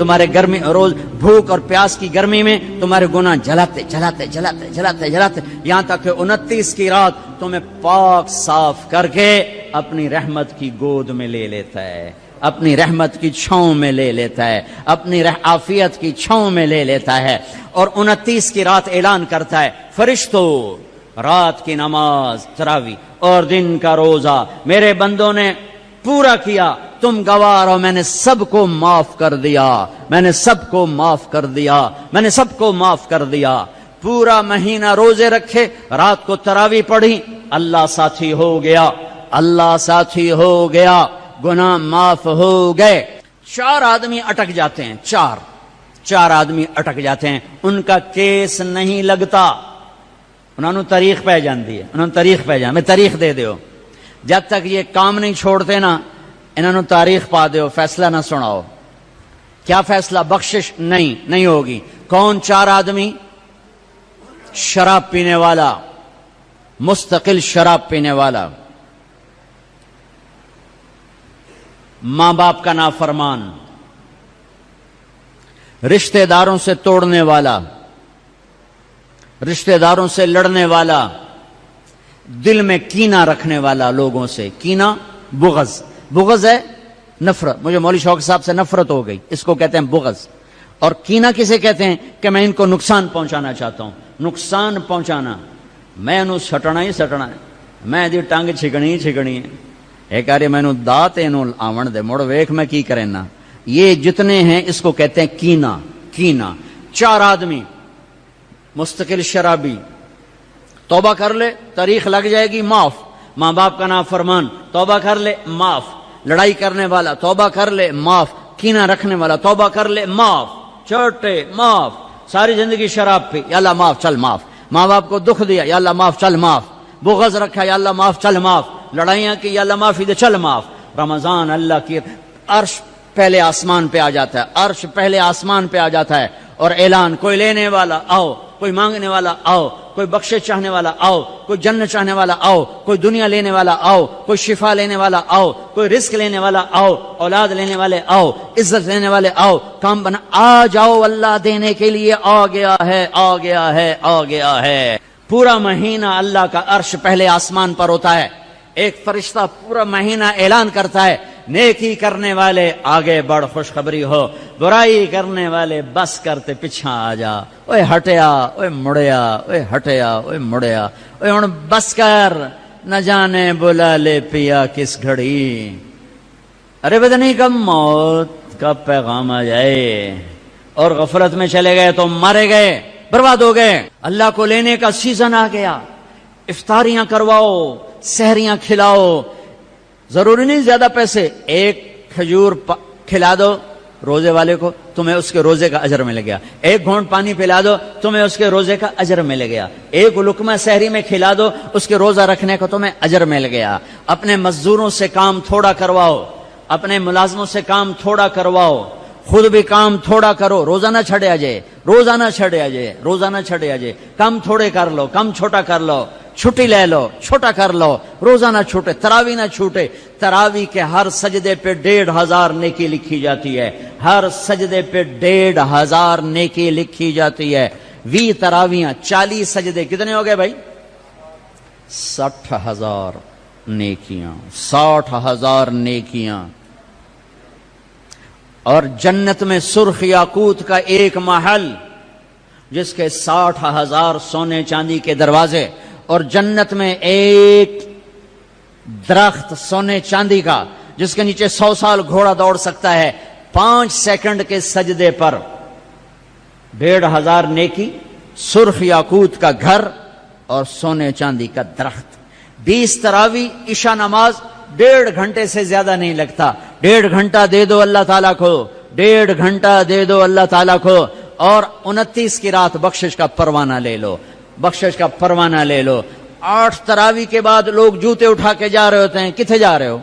تمہارے گرمی روز بھوک اور پیاس کی گرمی میں تمہارے گناہ جلاتے جلاتے جلاتے جلاتے جلاتے یہاں تک کہ 29 کی رات تمہیں پاک صاف کر کے اپنی رحمت کی گود میں لے لیتا ہے، اپنی رحمت کی چھاؤں میں لے لیتا ہے، اپنی عافیت کی چھاؤں میں لے لیتا ہے، اور 29 کی رات اعلان کرتا ہے فرشتوں رات کی نماز تراویح اور دن کا روزہ میرے بندوں نے پورا کیا، تم گوار ہو، میں نے سب کو معاف کر دیا، میں نے سب کو معاف کر دیا، میں نے سب کو معاف کر دیا۔ پورا مہینہ روزے رکھے، رات کو تراویح پڑھی، اللہ ساتھی ہو گیا، اللہ ساتھی ہو گیا، گناہ معاف ہو گئے۔ 4 آدمی اٹک جاتے ہیں، چار آدمی اٹک جاتے ہیں، ان کا کیس نہیں لگتا، انہوں نے تاریخ پہ جاندی ہے، انہوں نے تاریخ پہ جان میں تاریخ دے دیو، جب تک یہ کام نہیں چھوڑتے نا انہوں نے تاریخ پا دیو، فیصلہ نہ سناؤ۔ کیا فیصلہ؟ بخشش نہیں ہوگی۔ کون 4 آدمی؟ شراب پینے والا، مستقل شراب پینے والا، ماں باپ کا نافرمان، رشتہ داروں سے توڑنے والا، رشتہ داروں سے لڑنے والا، دل میں کینہ رکھنے والا، لوگوں سے کینہ، بغض ہے نفرت، مجھے مولوی شوقی صاحب سے نفرت ہو گئی، اس کو کہتے ہیں بغض۔ اور کینہ کسے کہتے ہیں؟ کہ میں ان کو نقصان پہنچانا چاہتا ہوں، نقصان پہنچانا، میں انہوں سٹنا ہی سٹنا ہے، میں دی ٹانگ چھکڑی ہی چھکڑی ہے، ایک آرے میں انہوں دات انہوں آون دے، مڑ ویکھ میں کی کریں نا، یہ جتنے ہیں اس کو کہتے ہیں کینہ۔ 4 آدمی، مستقل شرابی، توبہ کر لے تاریخ لگ جائے گی معاف، ماں باپ کا نافرمان توبہ کر لے معاف، لڑائی کرنے والا توبہ کر لے معاف، کینہ رکھنے والا توبہ کر لے معاف، چھوٹے معاف، ساری زندگی شراب پی، یا اللہ معاف چل معاف، ماں باپ کو دکھ دیا، یا اللہ معاف چل معاف، بغض رکھا، یا اللہ معاف چل معاف، لڑائیاں کی، یا اللہ معافی دے چل معاف۔ رمضان اللہ کی عرش پہلے آسمان پہ آ جاتا ہے، عرش پہلے آسمان پہ آ جاتا ہے، اور اعلان، کوئی لینے والا آؤ، کوئی مانگنے والا آؤ، کوئی بخشش چاہنے والا آؤ، کوئی جنت چاہنے والا آؤ، کوئی دنیا لینے والا آؤ، کوئی شفا لینے والا آؤ، کوئی رزق لینے والا آؤ، اولاد لینے والے آؤ، عزت لینے والے آؤ، کام بنا آ جاؤ، اللہ دینے کے لیے آ گیا ہے، آ گیا ہے، آ گیا ہے۔ پورا مہینہ اللہ کا عرش پہلے آسمان پر ہوتا ہے، ایک فرشتہ پورا مہینہ اعلان کرتا ہے، نیکی کرنے والے آگے بڑھ خوشخبری ہو، برائی کرنے والے بس کرتے پیچھا آ جا، اوے ہٹیا، اوے مڑیا، اوے ہٹیا، اوے مڑیا، اوے ہن بس کر، نہ جانے بلا لے پیا کس گھڑی، ارے بدنی کب موت کا پیغام آ جائے، اور غفلت میں چلے گئے تو مارے گئے، برباد ہو گئے۔ اللہ کو لینے کا سیزن آ گیا، افطاریاں کرواؤ، سحریاں کھلاؤ، ضروری نہیں زیادہ پیسے، ایک کھجور کھلا دو روزے والے کو، تمہیں اس کے روزے کا اجر مل گیا، ایک گھونٹ پانی پلا دو، تمہیں اس کے روزے کا اجر مل گیا، ایک لقمہ سحری میں کھلا دو، اس کے روزہ رکھنے کو تمہیں اجر مل گیا۔ اپنے مزدوروں سے کام تھوڑا کرواؤ، اپنے ملازموں سے کام تھوڑا کرواؤ، خود بھی کام تھوڑا کرو، روزہ نہ چھڑیا جائے، روزہ نہ چھڑیا جائے، روزہ نہ چھڑیا جائے، کام تھوڑے کر لو، کم چھوٹا کر لو، چھٹی لے لو، چھوٹا کر لو، روزہ نہ چھوٹے، تراویح نہ چھوٹے۔ تراویح کے ہر سجدے پہ 1500 نیکی لکھی جاتی ہے، ہر سجدے پہ 1500 نیکی لکھی جاتی ہے۔ 20 تراویحاں، 40 سجدے، کتنے ہو گئے بھائی؟ 60,000 نیکیاں، 60,000 نیکیاں۔ اور جنت میں سرخ یاقوت کا ایک محل جس کے 60,000 سونے چاندی کے دروازے، اور جنت میں ایک درخت سونے چاندی کا جس کے نیچے 100 سال گھوڑا دوڑ سکتا ہے، 5 سیکنڈ کے سجدے پر 1500 نیکی، سرخ یاقوت کا گھر اور سونے چاندی کا درخت۔ 20 تراویح، عشاء نماز 1.5 گھنٹے سے زیادہ نہیں لگتا، 1.5 گھنٹہ دے دو اللہ تعالیٰ کو، 1.5 گھنٹہ دے دو اللہ تعالیٰ کو، اور 29 کی رات بخشش کا پروانہ لے لو، بخشش کا پروانہ لے لو۔ 8 تراویح کے بعد لوگ جوتے اٹھا کے جا رہے ہوتے ہیں، کتنے جا رہے ہو؟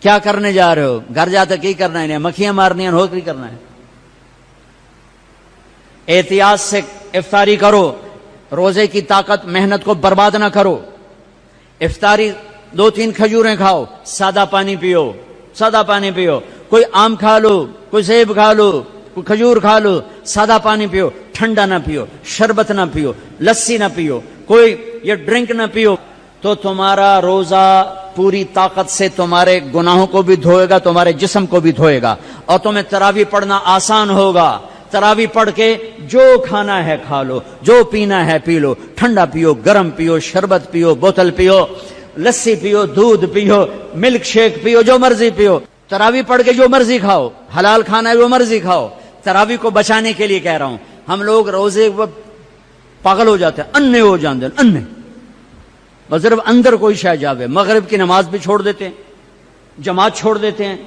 کیا کرنے جا رہے ہو؟ گھر جاتے کی کرنا ہے؟ مکھیاں مارنی ہیں، نوکری کرنا ہے۔ احتیاط سے افطاری کرو، روزے کی طاقت محنت کو برباد نہ کرو۔ افطاری 2-3 کھجوریں کھاؤ، سادہ پانی پیو، سادہ پانی پیو. کوئی آم کھا لو, کوئی سیب کھا لو, کوئی کھجور کھا لو, سادہ پانی پیو, ٹھنڈا نہ پیو, شربت نہ پیو, لسی نہ پیو, کوئی یہ ڈرنک نہ پیو, تو تمہارا روزہ پوری طاقت سے تمہارے گناہوں کو بھی دھوئے گا, تمہارے جسم کو بھی دھوئے گا, اور تمہیں تراویح پڑھنا آسان ہوگا. تراویح پڑھ کے جو کھانا ہے کھا لو, جو پینا ہے پی لو, ٹھنڈا پیو, گرم پیو, شربت پیو, بوتل پیو, لسی پیو, دودھ پیو, ملک شیک پیو, جو مرضی پیو. تراویح پڑھ کے جو مرضی کھاؤ, حلال کھانا ہے جو مرضی کھاؤ. تراویح کو بچانے کے لیے کہہ رہا ہوں. ہم لوگ روزے پاگل ہو جاتے ہیں, انے ہو جاتے ہیں, انے بس صرف اندر کوئی شے جاوے. مغرب کی نماز بھی چھوڑ دیتے ہیں, جماعت چھوڑ دیتے ہیں,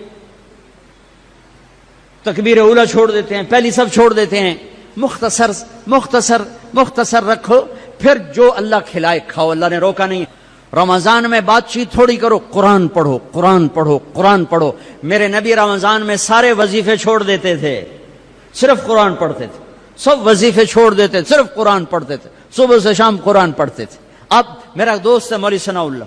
تکبیر اولا چھوڑ دیتے ہیں, پہلی سب چھوڑ دیتے ہیں. مختصر مختصر مختصر رکھو, پھر جو اللہ کھلائے کھاؤ. اللہ نے روکا نہیں. رمضان میں بات چیت تھوڑی کرو, قرآن پڑھو, قرآن پڑھو, قرآن پڑھو. میرے نبی رمضان میں سارے وظیفے چھوڑ دیتے تھے, صرف قرآن پڑھتے تھے. سب وظیفے چھوڑ دیتے, صرف قرآن پڑھتے تھے. صبح سے شام قرآن پڑھتے تھے. اب میرا دوست ہے مولوی ثناء اللہ,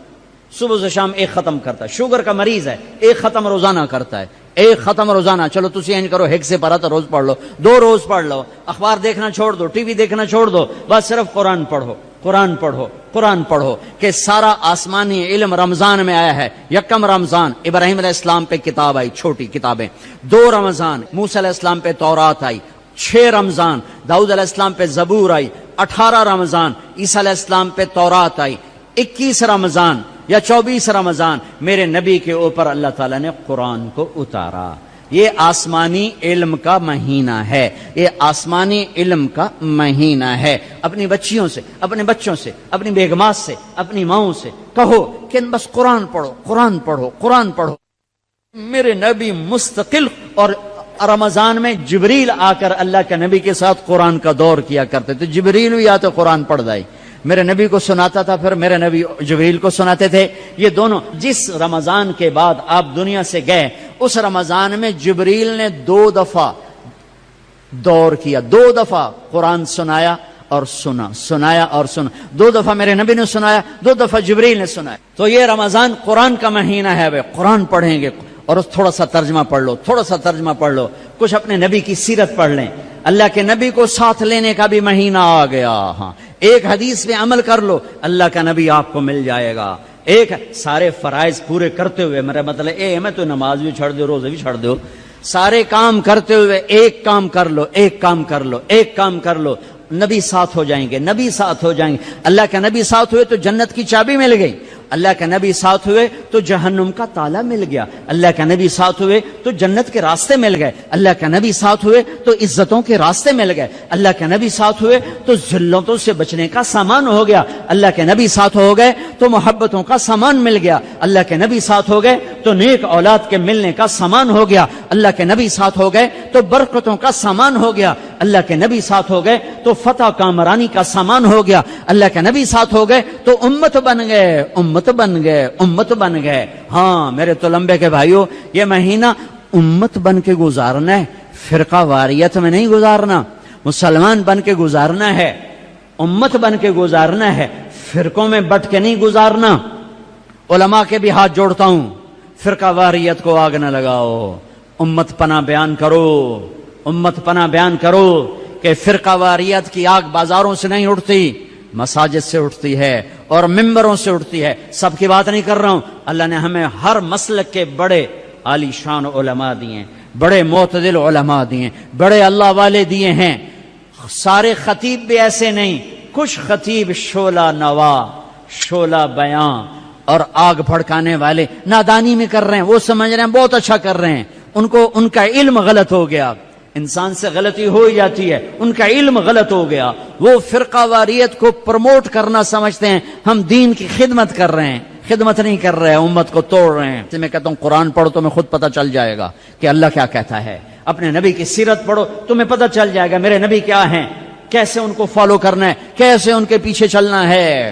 صبح سے شام ایک ختم کرتا ہے. شوگر کا مریض ہے, ایک ختم روزانہ کرتا ہے, ایک ختم روزانہ. چلو تسی این کرو, ایک سے پارا تو روز پڑھ لو, 2 روز پڑھ لو. اخبار دیکھنا چھوڑ دو, ٹی وی دیکھنا چھوڑ دو, بس صرف قرآن پڑھو, قرآن پڑھو, قرآن پڑھو. کہ سارا آسمانی علم رمضان میں آیا ہے. یکم رمضان ابراہیم علیہ السلام پہ کتاب آئی, چھوٹی کتابیں. 2 رمضان موسیٰ علیہ السلام پہ تورات آئی. 6 رمضان داؤد علیہ السلام پہ زبور آئی. 18 رمضان عیسیٰ علیہ السلام پہ تورات آئی. 21 رمضان یا 24 رمضان میرے نبی کے اوپر اللہ تعالیٰ نے قرآن کو اتارا. یہ آسمانی علم کا مہینہ ہے, یہ آسمانی علم کا مہینہ ہے. اپنی بچیوں سے, اپنے بچوں سے, اپنی بیگمات سے, اپنی ماؤں سے کہو کہ بس قرآن پڑھو, قرآن پڑھو, قرآن پڑھو. میرے نبی مستقل, اور رمضان میں جبریل آ کر اللہ کے نبی کے ساتھ قرآن کا دور کیا کرتے تھے. جبریل بھی آتے قرآن پڑھ دائی, میرے نبی کو سناتا تھا, پھر میرے نبی جبریل کو سناتے تھے. یہ دونوں. جس رمضان کے بعد آپ دنیا سے گئے, اس رمضان میں جبریل نے 2 دفعہ دور کیا, 2 دفعہ قرآن سنایا اور سنا, سنایا اور سنا. 2 دفعہ میرے نبی نے سنایا, 2 دفعہ جبریل نے سنایا. تو یہ رمضان قرآن کا مہینہ ہے. بھائی قرآن پڑھیں گے, اور تھوڑا سا ترجمہ پڑھ لو, تھوڑا سا ترجمہ پڑھ لو, کچھ اپنے نبی کی سیرت پڑھ لیں. اللہ کے نبی کو ساتھ لینے کا بھی مہینہ آ گیا. ہاں, ایک حدیث پہ عمل کر لو, اللہ کا نبی آپ کو مل جائے گا. ایک سارے فرائض پورے کرتے ہوئے, میرا مطلب میں تو نماز بھی چھڑ دو, روزے بھی چھڑ دو, سارے کام کرتے ہوئے ایک کام کر لو, ایک کام کر لو, ایک کام کر لو. نبی ساتھ ہو جائیں گے, نبی ساتھ ہو جائیں گے. اللہ کا نبی ساتھ ہوئے تو جنت کی چابی مل گئی. اللہ کا نبی ساتھ ہوئے تو جہنم کا تالا مل گیا. اللہ کا نبی ساتھ ہوئے تو جنت کے راستے مل گئے. اللہ کا نبی ساتھ ہوئے تو عزتوں کے راستے مل گئے. اللہ کے نبی ساتھ ہوئے تو ذلتوں سے بچنے کا سامان ہو گیا. اللہ کے نبی ساتھ ہو گئے تو محبتوں کا سامان مل گیا. اللہ کے نبی ساتھ ہو گئے تو نیک اولاد کے ملنے کا سامان ہو گیا. اللہ کے نبی ساتھ ہو گئے تو برکتوں کا سامان ہو گیا. اللہ کے نبی ساتھ ہو گئے تو فتح کامرانی کا سامان ہو گیا. اللہ کے نبی ساتھ ہو گئے تو امت بن گئے, امت بن گئے, امت بن گئے. ہاں میرے تولمبے کے بھائیوں, یہ مہینہ امت بن کے گزارنا ہے, فرقہ واریت میں نہیں گزارنا. مسلمان بن کے گزارنا ہے, امت بن کے گزارنا ہے, فرقوں میں بٹ کے نہیں گزارنا. علماء کے بھی ہاتھ جوڑتا ہوں, فرقہ واریت کو آگ نہ لگاؤ, امت پناہ بیان کرو, امت پناہ بیان کرو. کہ فرقہ واریت کی آگ بازاروں سے نہیں اٹھتی, مساجد سے اٹھتی ہے اور ممبروں سے اٹھتی ہے. سب کی بات نہیں کر رہا ہوں. اللہ نے ہمیں ہر مسلک کے بڑے عالی شان علماء دیے, بڑے معتدل علماء دیے, بڑے اللہ والے دیے ہیں. سارے خطیب بھی ایسے نہیں, کچھ خطیب شعلہ نوا, شعلہ بیاں اور آگ بھڑکانے والے نادانی میں کر رہے ہیں. وہ سمجھ رہے ہیں بہت اچھا کر رہے ہیں, ان کا علم غلط ہو گیا. انسان سے غلطی ہو ہی جاتی ہے, ان کا علم غلط ہو گیا. وہ فرقہ واریت کو پروموٹ کرنا سمجھتے ہیں ہم دین کی خدمت کر رہے ہیں. خدمت نہیں کر رہے ہیں, امت کو توڑ رہے ہیں. میں کہتا ہوں قرآن پڑھو, تمہیں خود پتہ چل جائے گا کہ اللہ کیا کہتا ہے. اپنے نبی کی سیرت پڑھو, تمہیں پتہ چل جائے گا میرے نبی کیا ہیں, کیسے ان کو فالو کرنا ہے, کیسے ان کے پیچھے چلنا ہے.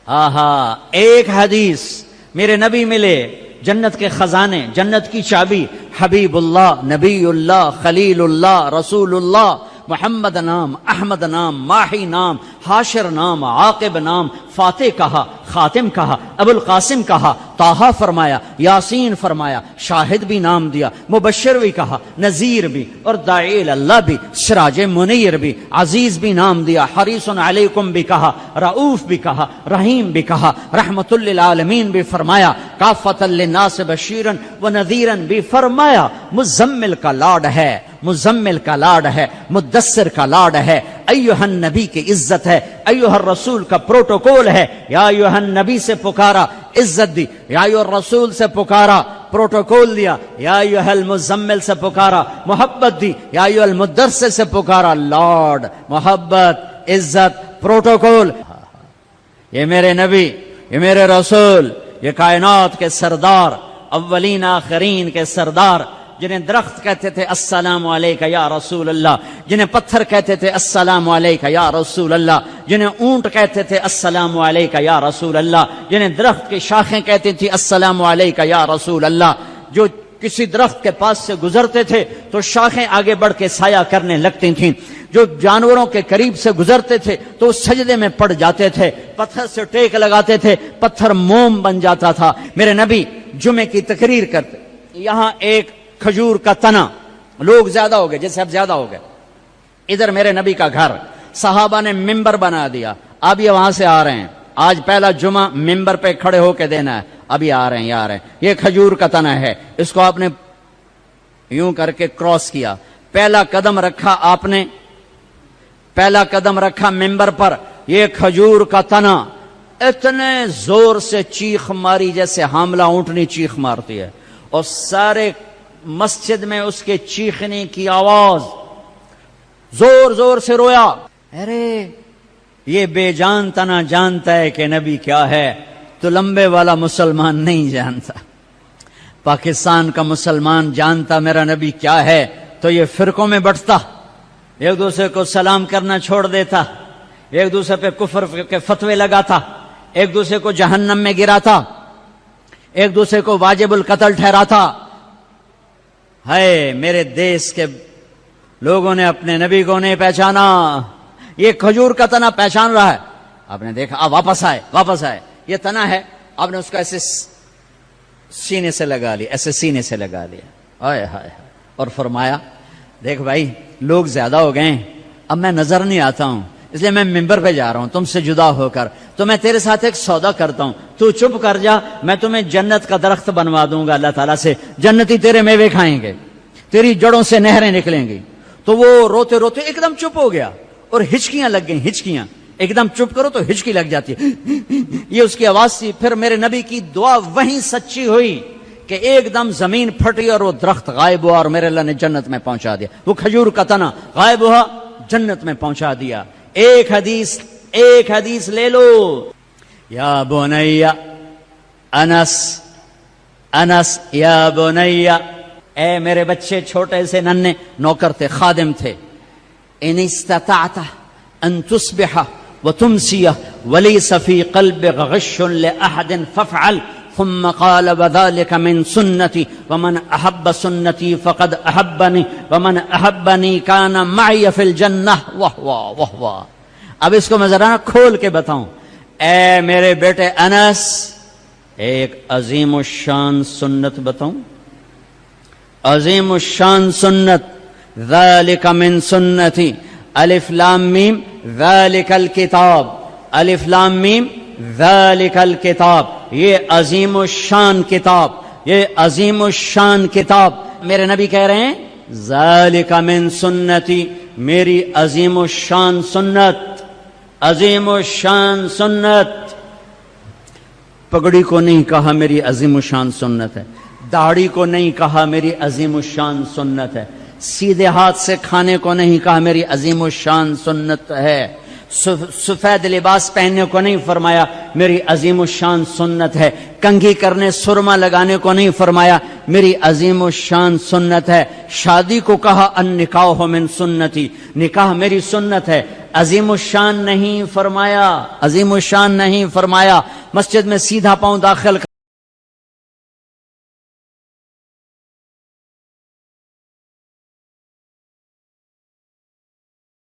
آہا, ایک حدیث میرے نبی ملے, جنت کے خزانے, جنت کی چابی, حبیب اللہ, نبی اللہ, خلیل اللہ, رسول اللہ, محمد نام, احمد نام, ماہی نام, حاشر نام، عاقب نام، فاتح کہا، خاتم کہا، ابو القاسم کہا، طٰہٰ فرمایا، یاسین فرمایا، شاہد بھی نام دیا، مبشر بھی کہا، نذیر بھی، اور داعی اللہ بھی، سراج منیر بھی، عزیز بھی نام دیا، حریص علیکم بھی کہا، رؤوف بھی کہا، رحیم بھی کہا، رحمت للعالمین بھی فرمایا، کافۃ للناس بشیرا و نذیرا بھی فرمایا۔ مزمل کا لاڈ ہے، مزمل کا لاڈ ہے، مدثر کا لاڈ ہے، ایھا النبی کی عزت ہے، ایھا الرسول کا پروٹوکول ہے۔ یا ایھا النبی سے پکارا، عزت دی، یا ایھا الرسول سے پکارا، پروٹوکول دیا، یا ایھا المزمل سے پکارا، محبت دی، یا ایھا المدثر سے پکارا، لاڈ، محبت، عزت، پروٹوکول۔ یہ میرے نبی، یہ میرے رسول، یہ کائنات کے سردار، اولین آخرین کے سردار، جنہیں درخت کہتے تھے السلام علیکہ یا رسول اللہ، جنہیں پتھر کہتے تھے السلام علیکہ یا رسول اللہ، جنہیں اونٹ کہتے تھے السلام علیکہ یا رسول اللہ، جنہیں درخت کی شاخیں کہتی تھی السلام علیکہ یا رسول اللہ، جو کسی درخت کے پاس سے گزرتے تھے تو شاخیں آگے بڑھ کے سایہ کرنے لگتی تھیں، جو جانوروں کے قریب سے گزرتے تھے تو سجدے میں پڑ جاتے تھے، پتھر سے ٹیک لگاتے تھے، پتھر موم بن جاتا تھا۔ میرے نبی جمعے کی تقریر کرتے، یہاں ایک کھجور کا تنا، لوگ زیادہ ہو گئے، جیسے اب زیادہ ہو گئے، ادھر میرے نبی کا گھر، صحابہ نے ممبر بنا دیا، اب یہ وہاں سے آ رہے ہیں، آج پہلا جمعہ ممبر پہ کھڑے ہو کے دینا ہے، ابھی آ رہے ہیں، آ رہے ہیں، یہ کھجور کا تنا ہے، اس کو آپ نے یوں کر کے کراس کیا، پہلا قدم رکھا آپ نے، پہلا قدم رکھا ممبر پر، یہ کھجور کا تنا اتنے زور سے چیخ ماری جیسے حاملہ اونٹنی چیخ مارتی ہے، اور سارے مسجد میں اس کے چیخنے کی آواز، زور زور سے رویا، ارے یہ بے جان تنا جانتا ہے کہ نبی کیا ہے، تو لمبے والا مسلمان نہیں جانتا۔ پاکستان کا مسلمان جانتا میرا نبی کیا ہے تو یہ فرقوں میں بٹتا، ایک دوسرے کو سلام کرنا چھوڑ دیتا، ایک دوسرے پہ کفر کے فتوے لگاتا، ایک دوسرے کو جہنم میں گراتا، ایک دوسرے کو واجب القتل ٹھہراتا۔ ہے میرے دیس کے لوگوں نے اپنے نبی کو نہیں پہچانا، یہ کھجور کا تنا پہچان رہا ہے، آپ نے دیکھا، آپ واپس آئے، واپس آئے، یہ تنا ہے، آپ نے اس کو ایسے سینے سے لگا لیا، ایسے سینے سے لگا لیا، ہائے ہائے، اور فرمایا دیکھ بھائی لوگ زیادہ ہو گئے ہیں، اب میں نظر نہیں آتا ہوں، اس لیے میں ممبر پہ جا رہا ہوں تم سے جدا ہو کر، تو میں تیرے ساتھ ایک سودا کرتا ہوں، تو چپ کر جا، میں تمہیں جنت کا درخت بنوا دوں گا اللہ تعالیٰ سے، جنتی تیرے میوے کھائیں گے، تیری جڑوں سے نہریں نکلیں گی۔ تو وہ روتے روتے ایک دم چپ ہو گیا، اور ہچکیاں لگ گئیں، ہچکیاں، ایک دم چپ کرو تو ہچکی لگ جاتی ہے، یہ اس کی آواز تھی۔ پھر میرے نبی کی دعا وہیں سچی ہوئی کہ ایک دم زمین پھٹی اور وہ درخت غائب ہوا، اور میرے اللہ نے جنت میں پہنچا دیا، وہ کھجور کا تنا غائب ہوا، جنت میں پہنچا دیا۔ ایک حدیث لے لو، یا بنی انس یا بنی، اے میرے بچے، چھوٹے سے ننھے نوکر تھے، خادم تھے، ان استطعت ان تصبح وتمسی وليس في قلبك غش لأحد فافعل، ثم قال وذلك من سنتي ومن أحب سنتي فقد أحبني ومن أحبني كان معي في الجنة۔ واہ واہ واہ واہ، اب اس کو میں ذرا کھول کے بتاؤں۔ اے میرے بیٹے انس، ایک عظیم الشان سنت بتاؤں، عظیم الشان سنت، ذلك من سنتي، الف لام میم ذلك الکتاب، الف لام میم ذلك الکتاب، یہ عظیم الشان کتاب، یہ عظیم الشان کتاب۔ میرے نبی کہہ رہے ہیں ذلك من سنتی، میری عظیم الشان سنت، عظیم الشان سنت۔ پگڑی کو نہیں کہا میری عظیم الشان سنت ہے، داڑھی کو نہیں کہا میری عظیم الشان سنت ہے، سیدھے ہاتھ سے کھانے کو نہیں کہا میری عظیم الشان سنت ہے، سفید لباس پہننے کو نہیں فرمایا میری عظیم الشان سنت ہے، کنگھی کرنے سرما لگانے کو نہیں فرمایا میری عظیم الشان سنت ہے، شادی کو کہا النکاح من سنتی، نکاح میری سنت ہے، عظیم الشان نہیں فرمایا، عظیم الشان نہیں فرمایا۔ مسجد میں سیدھا پاؤں داخل